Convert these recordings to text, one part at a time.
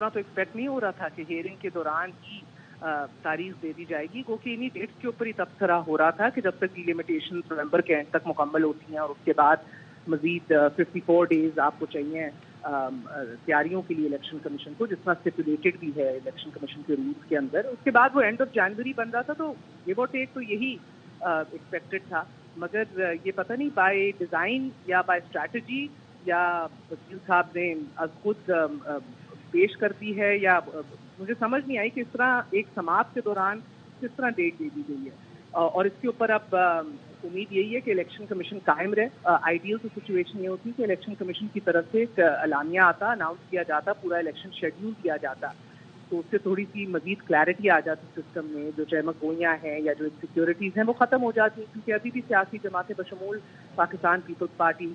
تو ایکسپیکٹ نہیں ہو رہا تھا کہ ہیئرنگ کے دوران ہی تاریخ دے دی جائے گی، کیونکہ انہی ڈیٹس کے اوپر ہی تبصرہ ہو رہا تھا کہ جب تک ڈیلیمیٹیشن نومبر کے اینڈ تک مکمل ہوتی ہیں اور اس کے بعد مزید 54 ڈیز آپ کو چاہیے تیاریوں کے لیے الیکشن کمیشن کو، جس طرح اسٹیپولیٹڈ بھی ہے الیکشن کمیشن کے رولز کے اندر. اس کے بعد وہ اینڈ آف جنوری بن رہا تھا، تو گیو اور ٹیک تو یہی ایکسپیکٹڈ تھا. مگر یہ پتہ نہیں بائی ڈیزائن یا بائی اسٹریٹجی یا وکیل صاحب نے از خود پیش کرتی ہے، یا مجھے سمجھ نہیں آئی کہ اس طرح ایک سماعت کے دوران کس طرح ڈیٹ دے دی گئی ہے. اور اس کے اوپر اب امید یہی ہے کہ الیکشن کمیشن قائم رہے. آئیڈیل تو سچویشن یہ ہوتی کہ الیکشن کمیشن کی طرف سے ایک اعلامیہ آتا، اناؤنس کیا جاتا، پورا الیکشن شیڈیول دیا جاتا، تو اس سے تھوڑی سی مزید کلیئرٹی آ جاتی سسٹم میں. جو چہمک گوئیاں ہیں یا جو انسیکیورٹیز ہیں وہ ختم ہو جاتی ہیں، کیونکہ ابھی بھی سیاسی جماعتیں بشمول پاکستان پیپلز پارٹی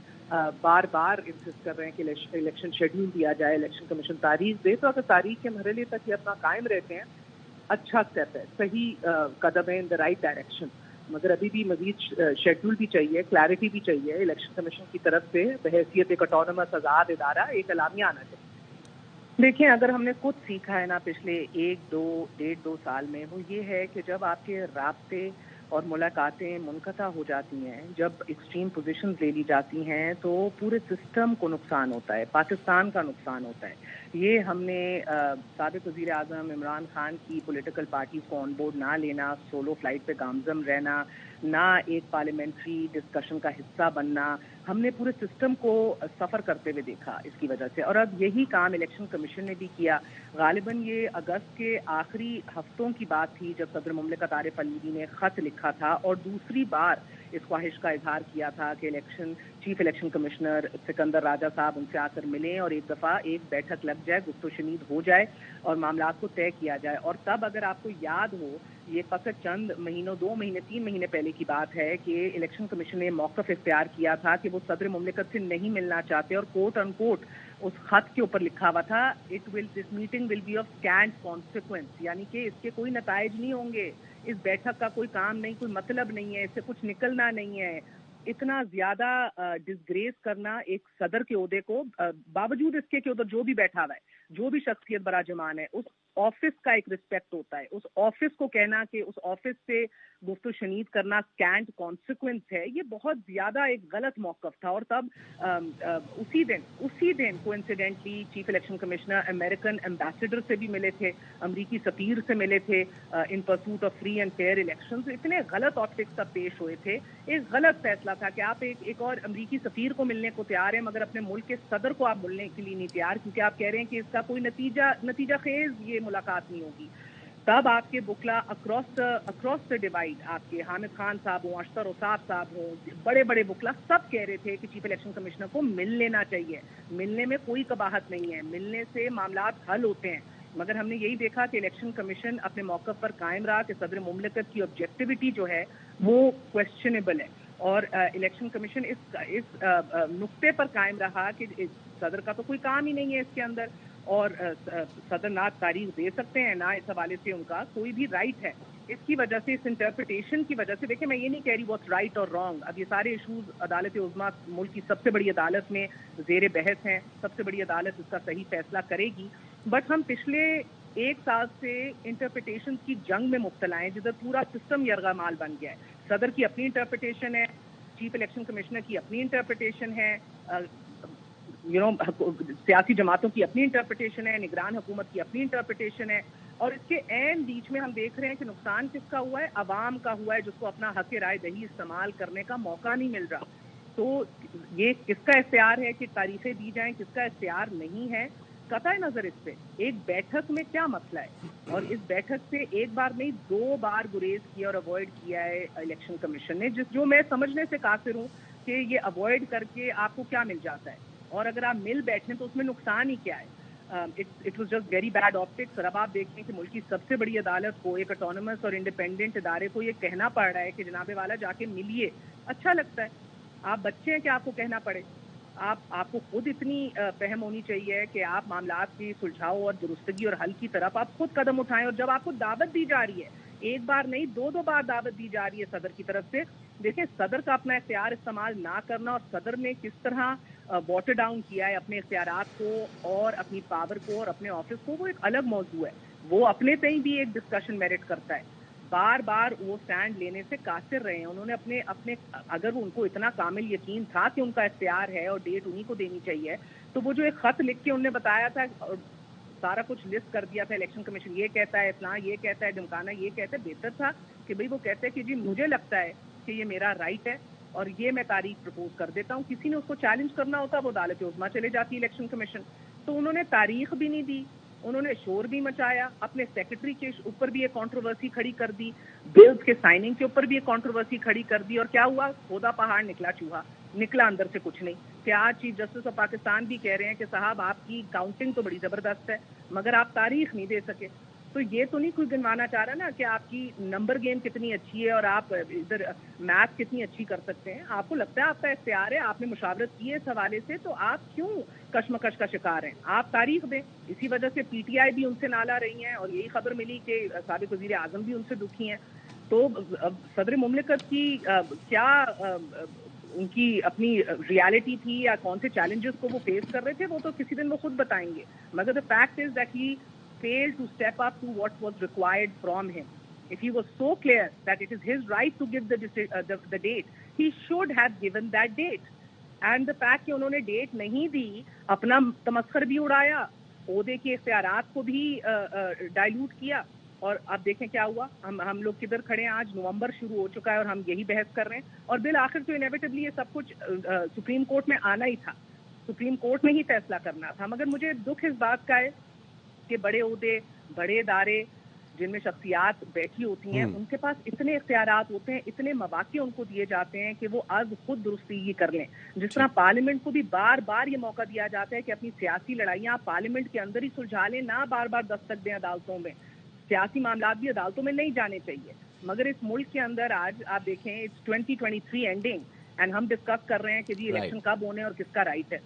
بار بار انسسٹ کر رہے ہیں کہ الیکشن شیڈیول دیا جائے، الیکشن کمیشن تاریخ دے. تو اگر تاریخ کے مرحلے تک یہ اپنا قائم رہتے ہیں، اچھا اسٹیپ ہے، صحیح قدم ہے ان دا رائٹ ڈائریکشن. مگر ابھی بھی مزید شیڈیول بھی چاہیے، کلیئرٹی بھی چاہیے الیکشن کمیشن کی طرف سے بحیثیت ایک آٹونومس آزاد ادارہ ایک اعلامیہ آنا چاہیے. دیکھیں، اگر ہم نے کچھ سیکھا ہے نا پچھلے 1-2 سال میں، وہ یہ ہے کہ جب آپ کے رابطے اور ملاقاتیں منقطع ہو جاتی ہیں، جب ایکسٹریم پوزیشنز لے لی جاتی ہیں، تو پورے سسٹم کو نقصان ہوتا ہے، پاکستان کا نقصان ہوتا ہے. یہ ہم نے سابق وزیر اعظم عمران خان کی پولیٹیکل پارٹیز کو آن بورڈ نہ لینا، سولو فلائٹ پہ گامزن رہنا، نہ ایک پارلیمنٹری ڈسکشن کا حصہ بننا، ہم نے پورے سسٹم کو سفر کرتے ہوئے دیکھا اس کی وجہ سے. اور اب یہی کام الیکشن کمیشن نے بھی کیا. غالباً یہ اگست کے آخری ہفتوں کی بات تھی جب صدر مملکت عارف علیوی نے خط لکھا تھا اور دوسری بار اس خواہش کا اظہار کیا تھا کہ چیف الیکشن کمشنر سکندر راجہ صاحب ان سے آ کر ملیں اور ایک دفعہ ایک بیٹھک لگ جائے، گفت و شنید ہو جائے اور معاملات کو طے کیا جائے. اور تب اگر آپ کو یاد ہو، یہ فقط چند مہینوں، 2 مہینے 3 مہینے پہلے کی بات ہے کہ الیکشن کمیشن نے موقف اختیار کیا تھا کہ وہ صدر مملکت سے نہیں ملنا چاہتے، اور کوٹ ان کوٹ اس خط کے اوپر لکھا ہوا تھا this meeting will be of scant consequence, یعنی کہ اس کے کوئی نتائج نہیں ہوں گے، اس بیٹھک کا کوئی کام نہیں، کوئی مطلب نہیں ہے، اس سے کچھ نکلنا نہیں ہے. اتنا زیادہ ڈسگریس کرنا ایک صدر کے عہدے کو، باوجود اس کے کہ ادھر جو بھی بیٹھا ہوا ہے، جو بھی شخصیت براجمان ہے، اس آفس کا ایک رسپیکٹ ہوتا ہے. اس آفس کو کہنا کہ اس آفس سے گفت و شنید کرنا اسکینٹ کانسیکوینس ہے، یہ بہت زیادہ ایک غلط موقف تھا. اور تب اسی دن coincidentally chief election commissioner American ambassador سے بھی ملے تھے، امریکی سفیر سے ملے تھے in pursuit of free and fair elections. اتنے غلط آپٹکس تب پیش ہوئے تھے. ایک غلط فیصلہ تھا کہ آپ ایک اور امریکی سفیر کو ملنے کو تیار ہیں، مگر اپنے ملک کے صدر کو آپ ملنے کے لیے نہیں تیار، کیونکہ آپ کہہ رہے ہیں کہ اس کا کوئی نتیجہ خیز یہ ملاقات نہیں ہوگی. تب آپ کے بکلا اکراس دا ڈیوائڈ، آپ کے حامد خان صاحب ہوں، اشتر اوصاف صاحب ہوں، بڑے بڑے بکلا سب کہہ رہے تھے کہ چیف الیکشن کمشنر کو مل لینا چاہیے، ملنے میں کوئی قباحت نہیں ہے، ملنے سے معاملات حل ہوتے ہیں. مگر ہم نے یہی دیکھا کہ الیکشن کمیشن اپنے موقف پر قائم رہا کہ صدر مملکت کی آبجیکٹیوٹی جو ہے وہ کویسچنیبل ہے، اور الیکشن کمیشن اس نقطے پر قائم رہا کہ صدر کا تو کوئی کام ہی نہیں ہے اس کے اندر، اور صدر نہ تاریخ دے سکتے ہیں، نہ اس حوالے سے ان کا کوئی بھی رائٹ ہے. اس کی وجہ سے، اس انٹرپریٹیشن کی وجہ سے، دیکھیں میں یہ نہیں کہہ رہی واٹس رائٹ اور رانگ، اب یہ سارے ایشوز عدالت عظمیٰ ملک کی سب سے بڑی عدالت میں زیر بحث ہیں، سب سے بڑی عدالت اس کا صحیح فیصلہ کرے گی. بٹ ہم پچھلے 1 سال سے انٹرپریٹیشن کی جنگ میں مبتلا ہیں، جدھر پورا سسٹم یرغمال بن گیا ہے. صدر کی اپنی انٹرپریٹیشن ہے، چیف الیکشن کمشنر کی اپنی انٹرپریٹیشن ہے، سیاسی جماعتوں کی اپنی انٹرپریٹیشن ہے، نگران حکومت کی اپنی انٹرپریٹیشن ہے. اور اس کے عین بیچ میں ہم دیکھ رہے ہیں کہ نقصان کس کا ہوا ہے؟ عوام کا ہوا ہے، جس کو اپنا حق رائے دہی استعمال کرنے کا موقع نہیں مل رہا. تو یہ کس کا اختیار ہے کہ تاریخیں دی جائیں، کس کا اختیار نہیں ہے؟ قطع نظر اس سے ایک بیٹھک میں کیا مسئلہ ہے، اور اس بیٹھک سے ایک بار نہیں 2 بار گریز کیا اور اوائڈ کیا ہے الیکشن کمیشن نے، جو میں سمجھنے سے قاصر ہوں کہ یہ اوائڈ کر کے آپ کو کیا مل جاتا ہے، اور اگر آپ مل بیٹھیں تو اس میں نقصان ہی کیا ہے. It was just very bad optics. اور اب آپ دیکھیں کہ ملک کی سب سے بڑی عدالت کو، ایک آٹونومس اور انڈیپینڈنٹ ادارے کو یہ کہنا پڑ رہا ہے کہ جناب والا جا کے ملیے. اچھا لگتا ہے، آپ بچے ہیں کہ آپ کو کہنا پڑے؟ آپ کو خود اتنی فہم ہونی چاہیے کہ آپ معاملات کی سلجھاؤ اور درستگی اور حل کی طرف آپ خود قدم اٹھائیں. اور جب آپ کو دعوت دی جا رہی ہے، ایک بار نہیں 2 بار دعوت دی جا رہی ہے صدر کی طرف سے، دیکھیں صدر کا اپنا اختیار استعمال نہ کرنا اور صدر نے کس طرح واٹر ڈاؤن کیا ہے اپنے اختیارات کو اور اپنی پاور کو اور اپنے آفس کو، وہ ایک الگ موضوع ہے. وہ اپنے تئیں بھی ایک ڈسکشن میرٹ کرتا ہے. بار بار وہ سٹینڈ لینے سے قاصر رہے ہیں. انہوں نے اپنے اگر ان کو اتنا کامل یقین تھا کہ ان کا اختیار ہے اور ڈیٹ انہی کو دینی چاہیے، تو وہ جو ایک خط لکھ کے انہوں نے بتایا تھا اور سارا کچھ لسٹ کر دیا تھا، الیکشن کمیشن یہ کہتا ہے، فلاں یہ کہتا ہے، ڈمکانا یہ کہتا ہے، بہتر تھا کہ بھئی وہ کہتے ہیں کہ جی مجھے لگتا ہے کہ یہ میرا رائٹ ہے اور یہ میں تاریخ پرپوز کر دیتا ہوں. کسی نے اس کو چیلنج کرنا ہوتا وہ عدالت عظمیٰ چلے جاتی الیکشن کمیشن. تو انہوں نے تاریخ بھی نہیں دی، انہوں نے شور بھی مچایا، اپنے سیکرٹری کے اوپر بھی ایک کنٹروورسی کھڑی کر دی، بلز کے سائننگ کے اوپر بھی ایک کنٹروورسی کھڑی کر دی. اور کیا ہوا؟ کھودا پہاڑ نکلا چوہا، نکلا اندر سے کچھ نہیں. کہ آج چیف جسٹس آف پاکستان بھی کہہ رہے ہیں کہ صاحب آپ کی کاؤنٹنگ تو بڑی زبردست ہے مگر آپ تاریخ نہیں دے سکے. تو یہ تو نہیں کوئی گنوانا چاہ رہا نا کہ آپ کی نمبر گیم کتنی اچھی ہے اور آپ ادھر میتھ کتنی اچھی کر سکتے ہیں. آپ کو لگتا ہے آپ کا اختیار ہے، آپ نے مشاورت کی ہے اس حوالے سے، تو آپ کیوں کشمکش کا شکار ہیں؟ آپ تاریخ دیں. اسی وجہ سے پی ٹی آئی بھی ان سے نالا رہی ہیں اور یہی خبر ملی کہ سابق وزیر اعظم بھی ان سے دکھی ہیں. تو صدر مملکت کی کیا ان کی اپنی ریالٹی تھی یا کون سے چیلنجز کو وہ فیس کر رہے تھے، وہ تو کسی دن وہ خود بتائیں گے. مگر the fact is that he failed to step up to what was required from him. If he was so clear that it is his right to give the date, he should have given that date. And the fact کہ انہوں نے date نہیں دی، اپنا تمسخر بھی اڑایا، عہدے کے اختیارات کو بھی ڈائلوٹ کیا. اور اب دیکھیں کیا ہوا. ہم لوگ کدھر کھڑے ہیں آج؟ نومبر شروع ہو چکا ہے اور ہم یہی بحث کر رہے ہیں. اور بالآخر تو انیویٹبلی یہ سب کچھ سپریم کورٹ میں آنا ہی تھا، سپریم کورٹ میں ہی فیصلہ کرنا تھا. مگر مجھے دکھ اس بات کا ہے کہ بڑے عہدے، بڑے ادارے جن میں شخصیات بیٹھی ہوتی ہیں، ان کے پاس اتنے اختیارات ہوتے ہیں، اتنے مواقع ان کو دیے جاتے ہیں کہ وہ از خود درستگی کر لیں. جس طرح پارلیمنٹ کو بھی بار بار یہ موقع دیا جاتا ہے کہ اپنی سیاسی لڑائیاں آپ پارلیمنٹ کے اندر ہی سلجھا لیں، نہ بار بار دستک دیں عدالتوں میں. سیاسی معاملات بھی عدالتوں میں نہیں جانے چاہیے. مگر اس ملک کے اندر آج آپ دیکھیں 2023 اینڈنگ اینڈ ہم ڈسکس کر رہے ہیں کہ جی الیکشن کب ہونے اور کس کا رائٹ ہے.